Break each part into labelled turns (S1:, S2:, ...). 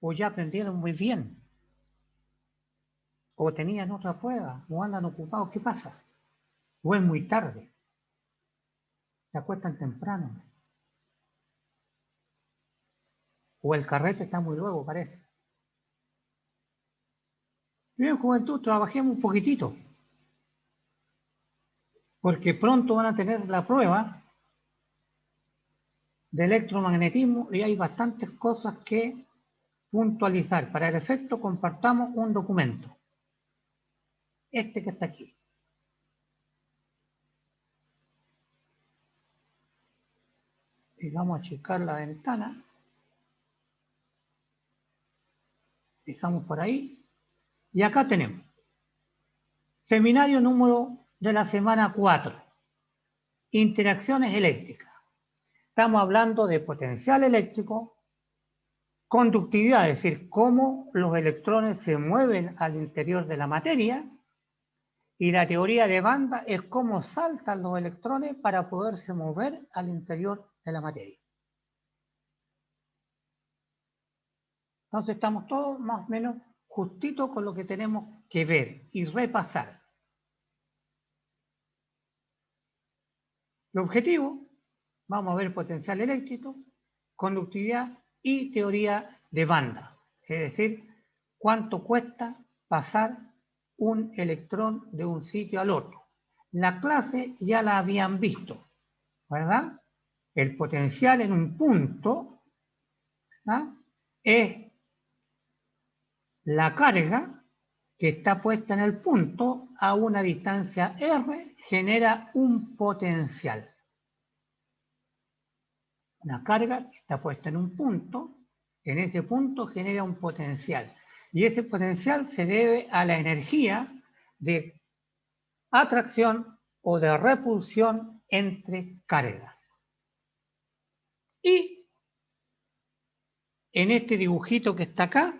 S1: o ya aprendieron muy bien, o tenían otra prueba, o andan ocupados, ¿qué pasa? O es muy tarde, se acuestan temprano, o el carrete está muy luego, parece. Bien, juventud, trabajemos un poquitito, porque pronto van a tener la prueba de electromagnetismo y hay bastantes cosas que puntualizar. Para el efecto, compartamos un documento, este que está aquí. Y vamos a checar la ventana. Dejamos por ahí. Y acá tenemos seminario número de la semana 4. Interacciones eléctricas. Estamos hablando de potencial eléctrico, conductividad, es decir, cómo los electrones se mueven al interior de la materia, y la teoría de banda es cómo saltan los electrones para poderse mover al interior de la materia. Entonces estamos todos más o menos justitos con lo que tenemos que ver y repasar. El objetivo, vamos a ver potencial eléctrico, conductividad y teoría de banda. Es decir, cuánto cuesta pasar un electrón de un sitio al otro. La clase ya la habían visto, ¿verdad? El potencial en un punto, ¿verdad?, es la carga que está puesta en el punto a una distancia r genera un potencial. Una carga que está puesta en un punto, en ese punto genera un potencial. Y ese potencial se debe a la energía de atracción o de repulsión entre cargas. Y en este dibujito que está acá,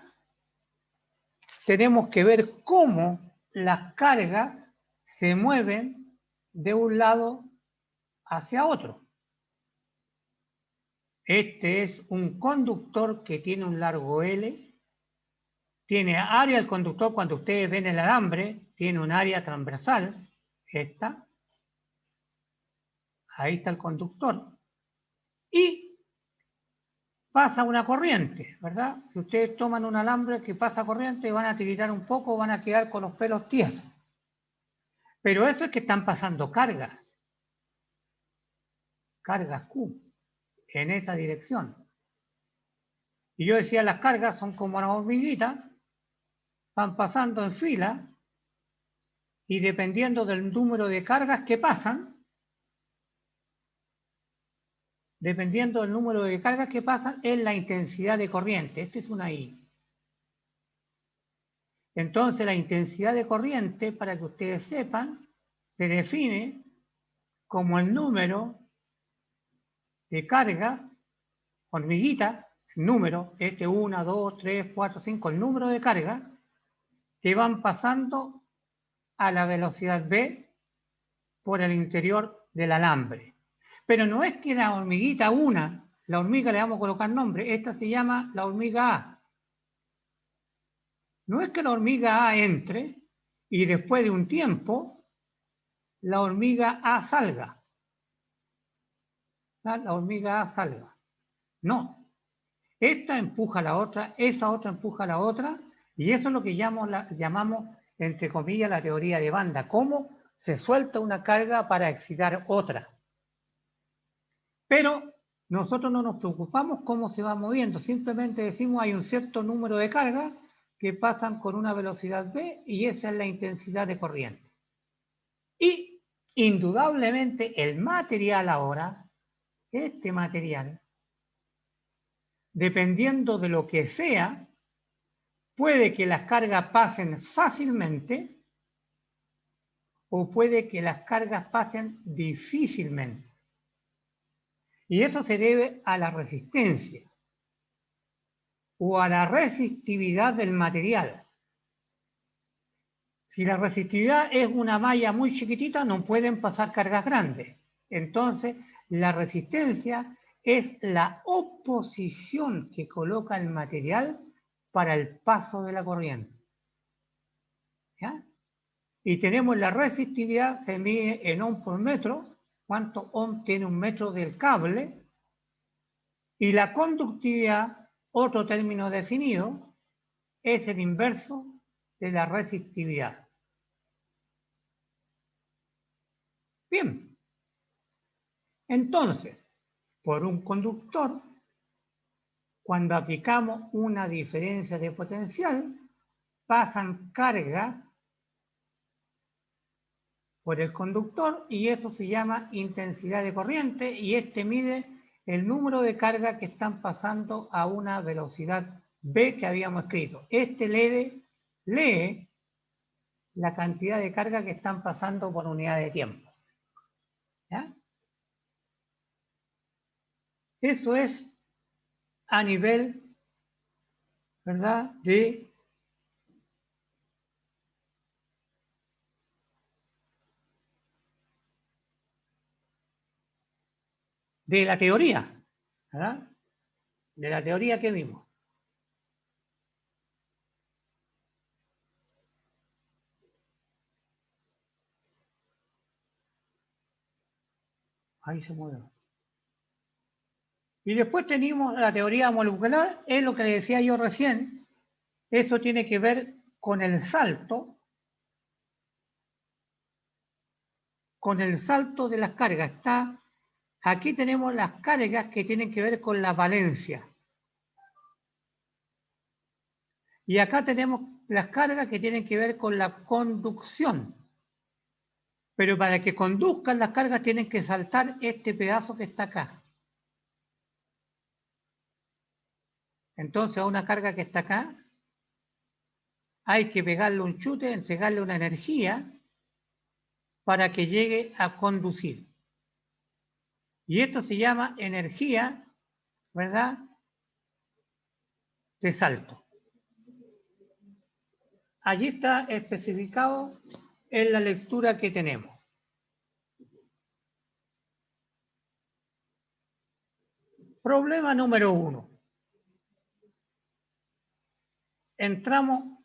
S1: tenemos que ver cómo las cargas se mueven de un lado hacia otro. Este es un conductor que tiene un largo L, tiene área el conductor, cuando ustedes ven el alambre, tiene un área transversal, esta, ahí está el conductor, y pasa una corriente, ¿verdad? Si ustedes toman un alambre que pasa corriente, van a tirar un poco, van a quedar con los pelos tiesos. Pero eso es que están pasando cargas Q, en esa dirección. Y yo decía, las cargas son como una hormiguita, van pasando en fila, y dependiendo del número de cargas que pasan, es la intensidad de corriente. Este es una I. Entonces la intensidad de corriente, para que ustedes sepan, se define como el número de carga, hormiguita, número, 1, 2, 3, 4, 5, el número de cargas que van pasando a la velocidad v por el interior del alambre. Pero no es que la hormiguita la hormiga le vamos a colocar nombre, esta se llama la hormiga A. No es que la hormiga A entre y después de un tiempo la hormiga A salga. La hormiga A salga. No. Esta empuja a la otra, esa otra empuja a la otra, y eso es lo que llamamos, entre comillas, la teoría de banda. Cómo se suelta una carga para excitar otra. Pero nosotros no nos preocupamos cómo se va moviendo, simplemente decimos hay un cierto número de cargas que pasan con una velocidad v y esa es la intensidad de corriente. Y indudablemente el material ahora, este material, dependiendo de lo que sea, puede que las cargas pasen fácilmente o puede que las cargas pasen difícilmente. Y eso se debe a la resistencia o a la resistividad del material. Si la resistividad es una malla muy chiquitita, no pueden pasar cargas grandes. Entonces, la resistencia es la oposición que coloca el material para el paso de la corriente. ¿Ya? Y tenemos la resistividad, se mide en ohm por metro, cuánto ohm tiene un metro del cable, y la conductividad, otro término definido, es el inverso de la resistividad. Bien, entonces, por un conductor, cuando aplicamos una diferencia de potencial, pasan cargas por el conductor y eso se llama intensidad de corriente y este mide el número de cargas que están pasando a una velocidad v que habíamos escrito. Este lee la cantidad de carga que están pasando por unidad de tiempo. ¿Ya? Eso es a nivel, ¿verdad?, de la teoría, ¿verdad? De la teoría que vimos. Ahí se mueve. Y después tenemos la teoría molecular, es lo que le decía yo recién. Eso tiene que ver con el salto de las cargas. Aquí tenemos las cargas que tienen que ver con la valencia. Y acá tenemos las cargas que tienen que ver con la conducción. Pero para que conduzcan las cargas tienen que saltar este pedazo que está acá. Entonces a una carga que está acá hay que pegarle un chute, entregarle una energía para que llegue a conducir. Y esto se llama energía, ¿verdad?, de salto. Allí está especificado en la lectura que tenemos. Problema número 1. Entramos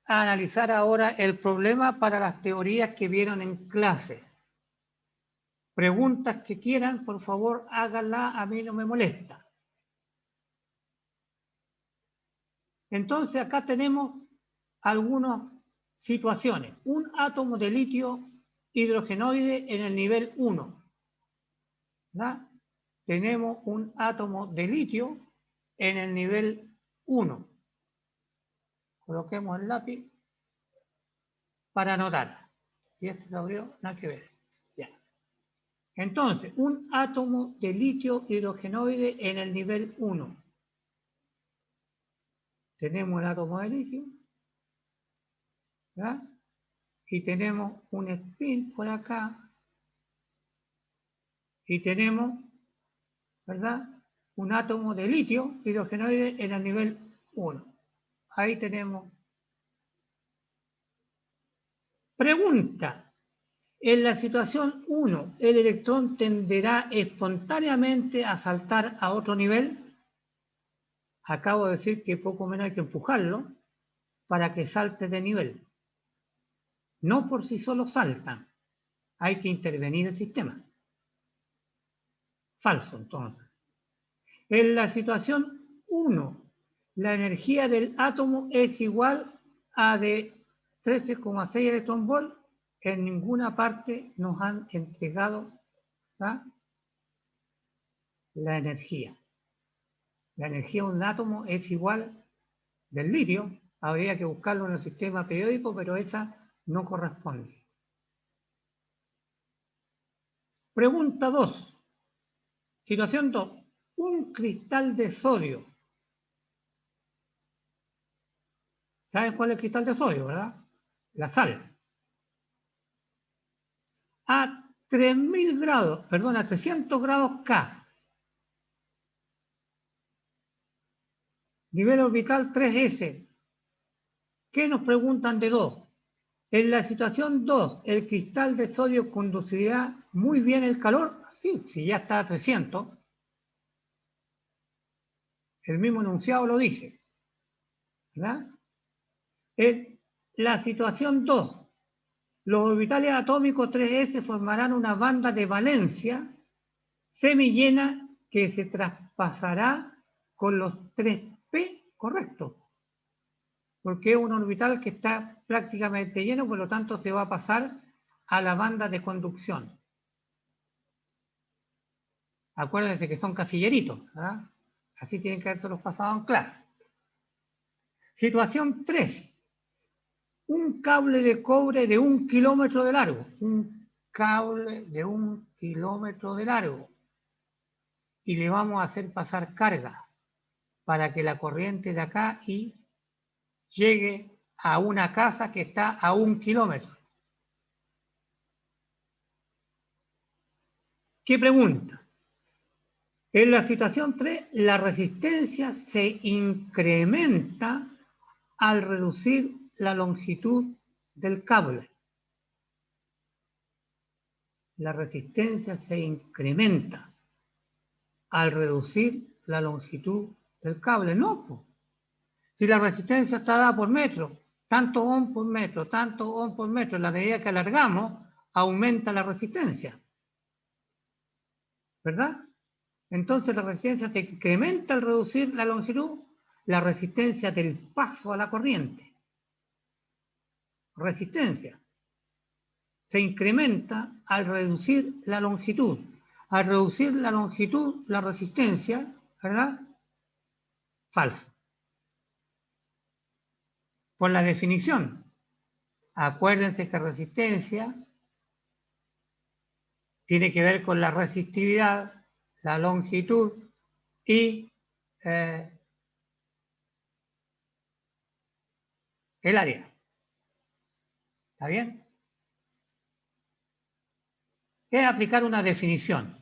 S1: a analizar ahora el problema para las teorías que vieron en clase. Preguntas que quieran, por favor, háganlas, a mí no me molesta. Entonces acá tenemos algunas situaciones. Un átomo de litio hidrogenoide en el nivel 1. ¿Verdad? Tenemos un átomo de litio en el nivel 1. Coloquemos el lápiz para anotar. Y este se abrió, nada que ver. Ya. Entonces, un átomo de litio hidrogenoide en el nivel 1. Tenemos el átomo de litio, ¿verdad? Y tenemos un spin por acá. Y tenemos, ¿verdad?, un átomo de litio hidrogenoide en el nivel 1. Ahí tenemos. Pregunta. En la situación 1, ¿el electrón tenderá espontáneamente a saltar a otro nivel? Acabo de decir que poco menos hay que empujarlo para que salte de nivel. No por sí solo saltan, hay que intervenir el sistema. Falso, entonces. En la situación 1, la energía del átomo es igual a de 13,6 electronvolt. En ninguna parte nos han entregado, ¿verdad?, la energía. La energía de un átomo es igual del litio. Habría que buscarlo en el sistema periódico, pero esa no corresponde. Pregunta 2. Situación 2. Un cristal de sodio. ¿Saben cuál es el cristal de sodio, verdad? La sal. A 3000 grados, perdón, a 300 grados K. Nivel orbital 3S. ¿Qué nos preguntan de 2? En la situación 2, ¿el cristal de sodio conducirá muy bien el calor? Sí, si ya está a 300. El mismo enunciado lo dice. ¿verdad? En la situación 2, los orbitales atómicos 3s formarán una banda de valencia semillena que se traspasará con los 3p correctos, porque es un orbital que está prácticamente lleno, por lo tanto se va a pasar a la banda de conducción. Acuérdense que son casilleritos, ¿verdad? Así tienen que haberse los pasado en clase. Situación 3. Un cable de cobre de 1 kilómetro de largo. Un cable de 1 kilómetro de largo. Y le vamos a hacer pasar carga para que la corriente de acá y llegue a una casa que está a 1 kilómetro. ¿Qué pregunta? En la situación 3, la resistencia se incrementa al reducir la longitud del cable. La resistencia se incrementa al reducir la longitud del cable. No, pues. Si la resistencia está dada por metro, tanto ohm por metro, tanto ohm por metro, en la medida que alargamos, aumenta la resistencia. ¿Verdad? Entonces la resistencia se incrementa al reducir la longitud, la resistencia del paso a la corriente. Resistencia se incrementa al reducir la longitud. Al reducir la longitud, la resistencia, ¿verdad? Falso. Por la definición. Acuérdense que resistencia tiene que ver con la resistividad, la longitud y el área. ¿Está bien? Es aplicar una definición.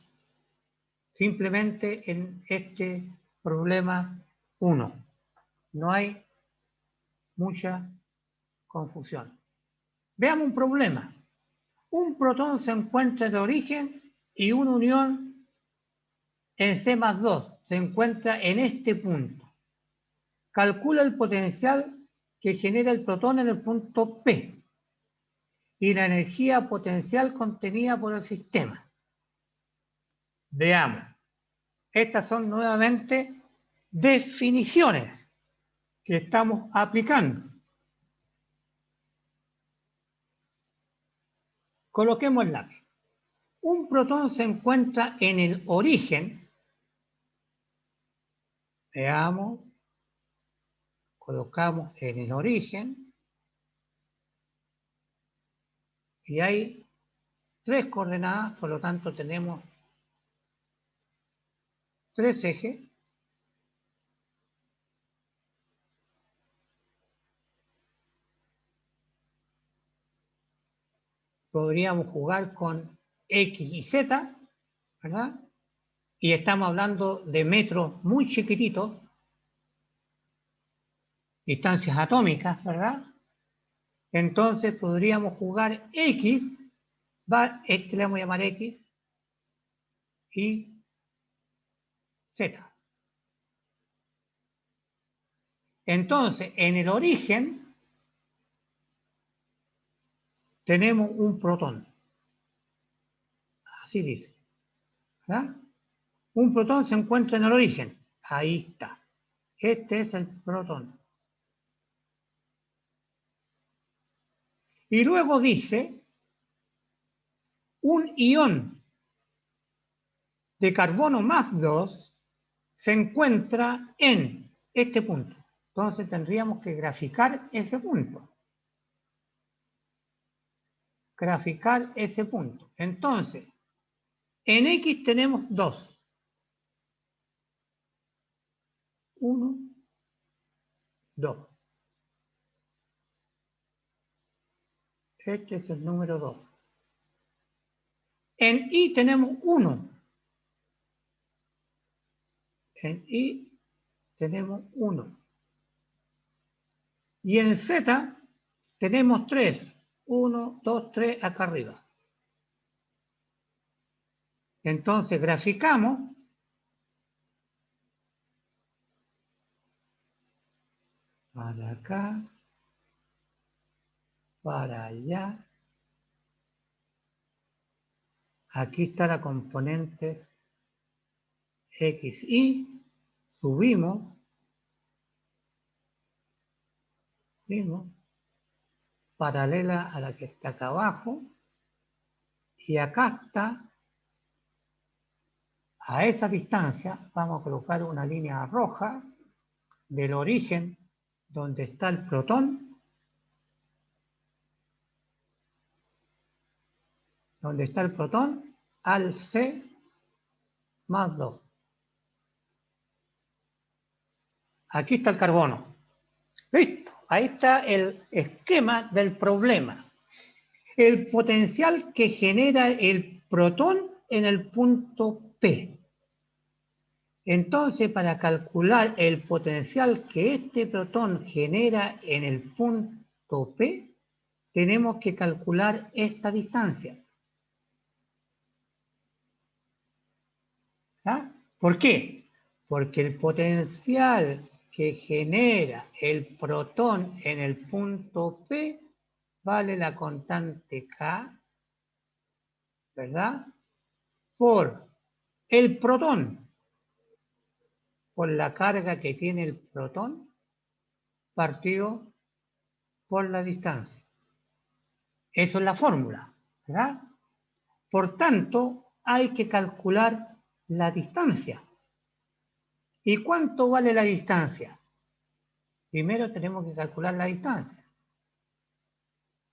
S1: Simplemente en este problema 1. No hay mucha confusión. Veamos un problema. Un protón se encuentra de origen y una unión en C+2 se encuentra en este punto. Calcula el potencial que genera el protón en el punto P y la energía potencial contenida por el sistema. Veamos. Estas son nuevamente definiciones que estamos aplicando. Coloquemos el lápiz. Un protón se encuentra en el origen. Veamos. Colocamos en el origen. Y hay 3 coordenadas, por lo tanto tenemos 3 ejes. Podríamos jugar con X y Z, ¿verdad? Y estamos hablando de metros muy chiquititos, distancias atómicas, ¿verdad? Entonces podríamos jugar X, este le vamos a llamar X, y Z. Entonces, en el origen tenemos un protón. Así dice. ¿Verdad? Un protón se encuentra en el origen. Ahí está. Este es el protón. Y luego dice, un ión de carbono más 2 se encuentra en este punto. Entonces tendríamos que graficar ese punto. Graficar ese punto. Entonces, en X tenemos 2. 1, 2. Este es el número 2. En Y tenemos 1. En Y tenemos 1. Y en Z tenemos 3. 1, 2, 3 acá arriba. Entonces graficamos. para acá, para allá. Aquí está la componente X, y subimos, paralela a la que está acá abajo, y acá está, a esa distancia, vamos a colocar una línea roja del origen donde está el protón, al C más 2. Aquí está el carbono. Listo, ahí está el esquema del problema. El potencial que genera el protón en el punto P. Entonces, para calcular el potencial que este protón genera en el punto P, tenemos que calcular esta distancia. ¿Ah? ¿Por qué? Porque el potencial que genera el protón en el punto P vale la constante K, ¿verdad? Por el protón, por la carga que tiene el protón, partido por la distancia. Eso es la fórmula, ¿verdad? Por tanto, hay que calcular la distancia. ¿Y cuánto vale la distancia? Primero tenemos que calcular la distancia.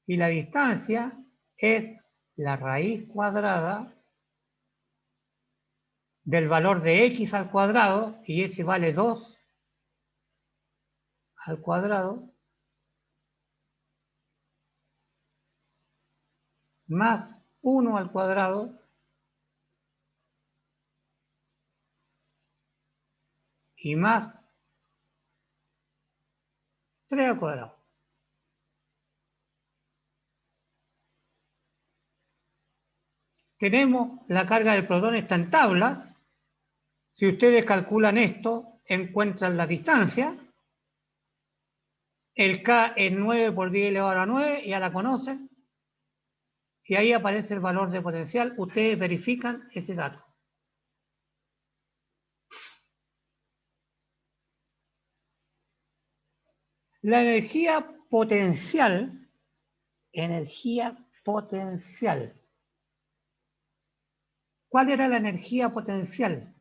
S1: Y la distancia es la raíz cuadrada del valor de x al cuadrado, y ese vale 2 al cuadrado, más 1 al cuadrado, y más 3 al cuadrado. Tenemos la carga del protón, está en tabla. Si ustedes calculan esto, encuentran la distancia. El K es 9 por 10 elevado a la 9, ya la conocen. Y ahí aparece el valor de potencial. Ustedes verifican ese dato. La energía potencial. ¿Cuál era la energía potencial?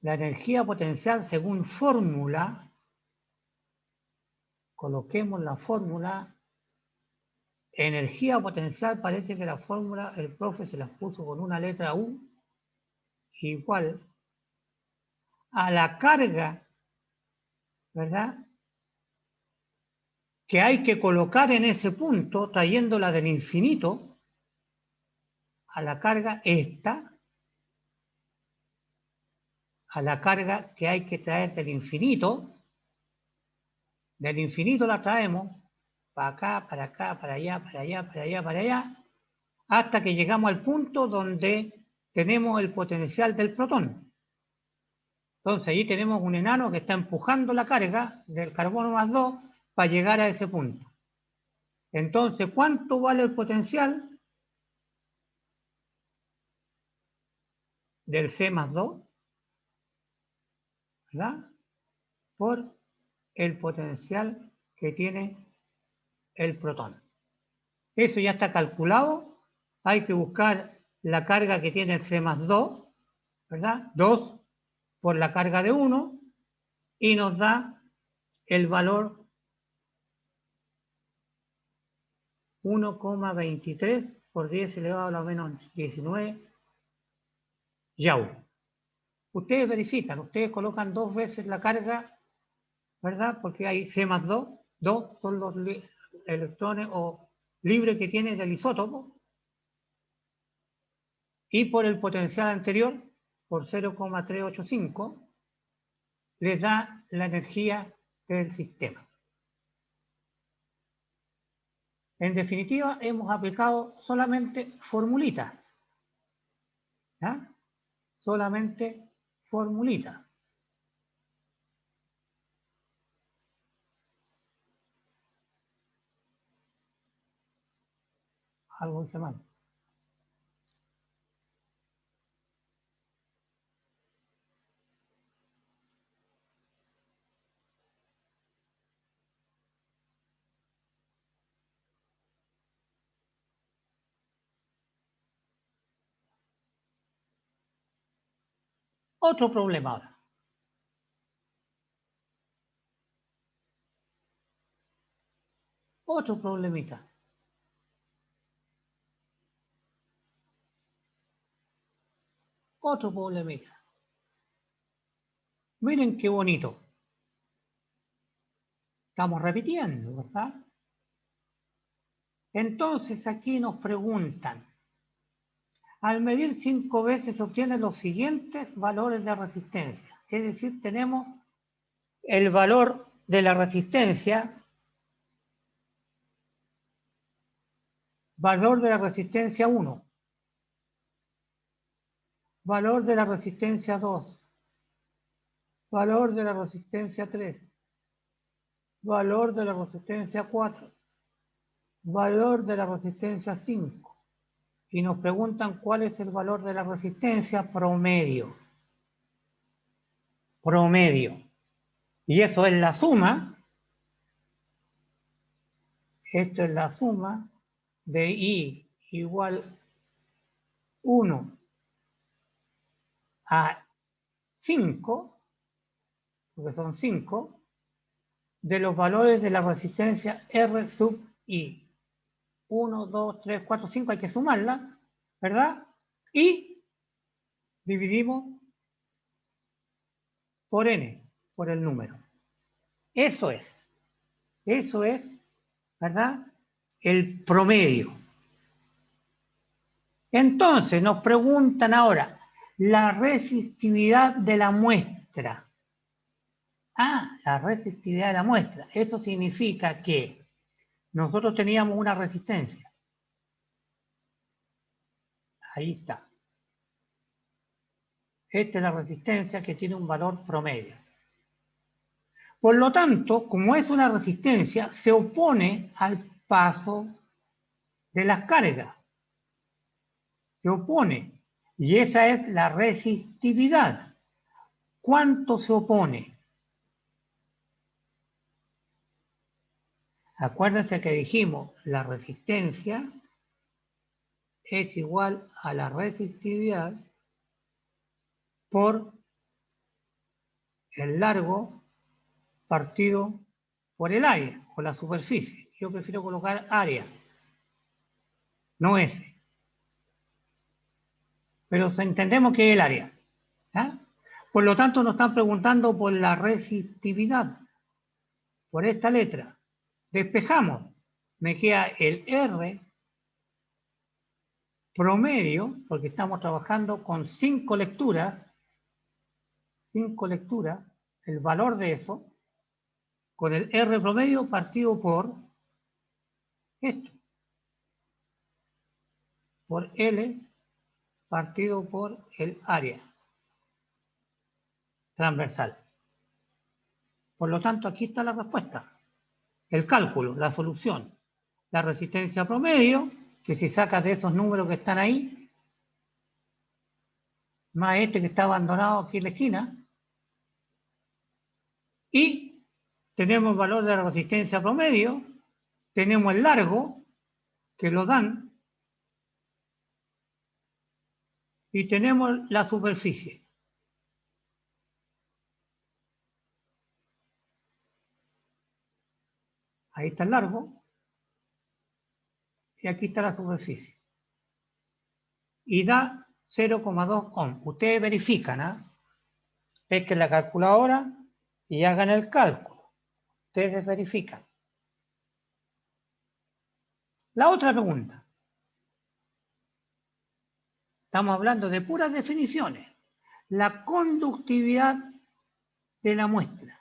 S1: La energía potencial, según fórmula, coloquemos la fórmula, energía potencial, parece que la fórmula el profe se la puso con una letra U, igual a la carga, ¿verdad?, que hay que colocar en ese punto, trayéndola del infinito a la carga esta, a la carga que hay que traer del infinito la traemos para acá, para acá, para allá, para allá, para allá, para allá, hasta que llegamos al punto donde tenemos el potencial del protón. Entonces allí tenemos un enano que está empujando la carga del carbono más 2 para llegar a ese punto. Entonces, ¿cuánto vale el potencial del C más 2? ¿Verdad? Por el potencial que tiene el protón. Eso ya está calculado. Hay que buscar la carga que tiene el C más 2, ¿verdad? 2 por la carga de 1, y nos da el valor 1,23 por 10 elevado a la menos 19 Joule. Ustedes verifican, ustedes colocan 2 veces la carga, ¿verdad? Porque hay C más 2, 2 son los electrones o libres que tiene del isótopo, y por el potencial anterior, por 0,385, les da la energía del sistema. En definitiva, hemos aplicado solamente formulitas, ¿ya? Solamente formulita. algo hice mal. Otro problema ahora. Otro problemita. Otro problemita. Miren qué bonito. Estamos repitiendo, ¿verdad? Entonces aquí nos preguntan, al medir 5 veces se obtienen los siguientes valores de resistencia. Es decir, tenemos el valor de la resistencia, valor de la resistencia 1, valor de la resistencia 2, valor de la resistencia 3, valor de la resistencia 4, valor de la resistencia 5. Y nos preguntan cuál es el valor de la resistencia promedio. Promedio. Y eso es la suma. Esto es la suma de I igual 1 a 5, porque son 5, de los valores de la resistencia R sub I. 1, 2, 3, 4, 5, hay que sumarla, ¿verdad? Y dividimos por N, por el número. Eso es, ¿verdad? El promedio. Entonces nos preguntan ahora, la resistividad de la muestra. Ah, la resistividad de la muestra. Eso significa que nosotros teníamos una resistencia. Ahí está. Esta es la resistencia que tiene un valor promedio. Por lo tanto, como es una resistencia, se opone al paso de las cargas. Se opone. Y esa es la resistividad. ¿Cuánto se opone? Acuérdense que dijimos, la resistencia es igual a la resistividad por el largo partido por el área o la superficie. Yo prefiero colocar área, no S. Pero entendemos que es el área. ¿Ah? Por lo tanto, nos están preguntando por la resistividad, por esta letra. Despejamos. Me queda el R promedio, porque estamos trabajando con 5 lecturas, el valor de eso, con el R promedio partido por esto, por L partido por el área transversal. Por lo tanto, aquí está la respuesta. El cálculo, la solución. La resistencia promedio, que si sacas de esos números que están ahí, más este que está abandonado aquí en la esquina, y tenemos el valor de la resistencia promedio, tenemos el largo, que lo dan, y tenemos la superficie. Ahí está el largo, y aquí está la superficie. Y da 0,2 ohm. Ustedes verifican, ¿ah? Pesquen la calculadora y hagan el cálculo. Ustedes verifican. La otra pregunta. Estamos hablando de puras definiciones. La conductividad de la muestra.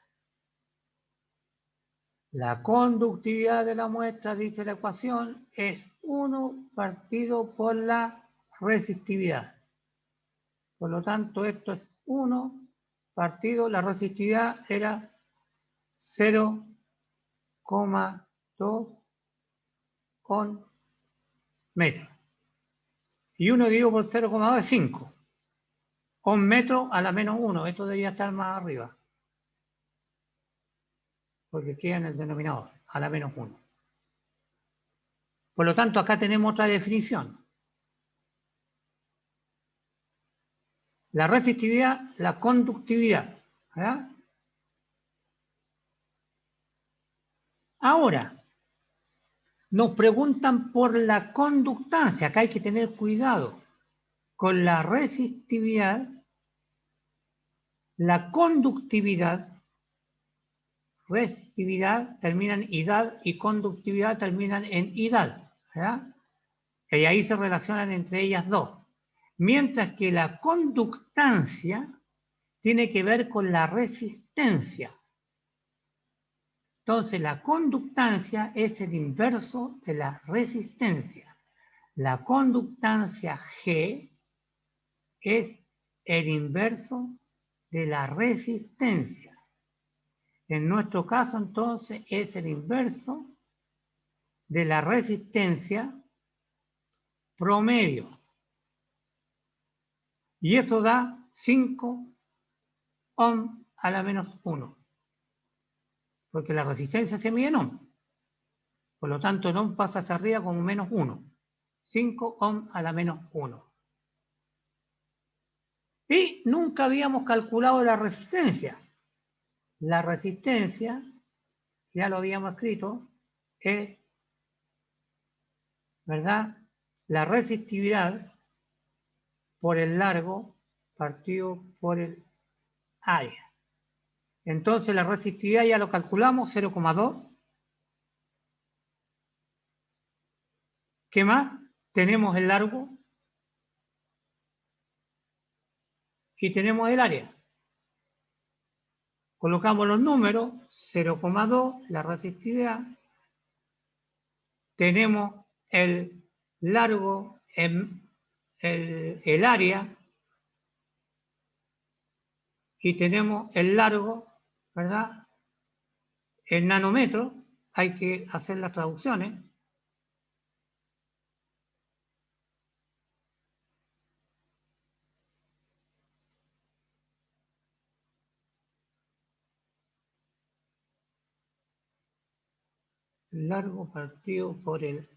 S1: La conductividad de la muestra, dice la ecuación, es 1 partido por la resistividad. Por lo tanto, esto es 1 partido, la resistividad era 0,2 ohm metros. Y 1 dividido por 0,2 es 5. 1 metro a la menos 1. Esto debería estar más arriba. Porque queda en el denominador, a la menos 1. Por lo tanto, acá tenemos otra definición. La resistividad, la conductividad. ¿Verdad? Ahora, nos preguntan por la conductancia. Acá hay que tener cuidado. Con la resistividad, la conductividad terminan en idad y conductividad terminan en idad, ¿verdad? Y ahí se relacionan entre ellas dos. Mientras que la conductancia tiene que ver con la resistencia. Entonces la conductancia es el inverso de la resistencia. La conductancia G es el inverso de la resistencia. En nuestro caso, entonces, es el inverso de la resistencia promedio. Y eso da 5 ohm a la menos 1. Porque la resistencia se mide en ohm. Por lo tanto, el ohm pasa hacia arriba como menos 1. 5 ohm a la menos 1. Y nunca habíamos calculado la resistencia. La resistencia, ya lo habíamos escrito, es, ¿verdad?, la resistividad por el largo partido por el área. Entonces la resistividad ya lo calculamos, 0,2. ¿Qué más? Tenemos el largo y tenemos el área. Colocamos los números, 0,2, la resistividad. Tenemos el largo en el área y tenemos el largo, ¿verdad?, en nanómetros. Hay que hacer las traducciones. Largo partido por el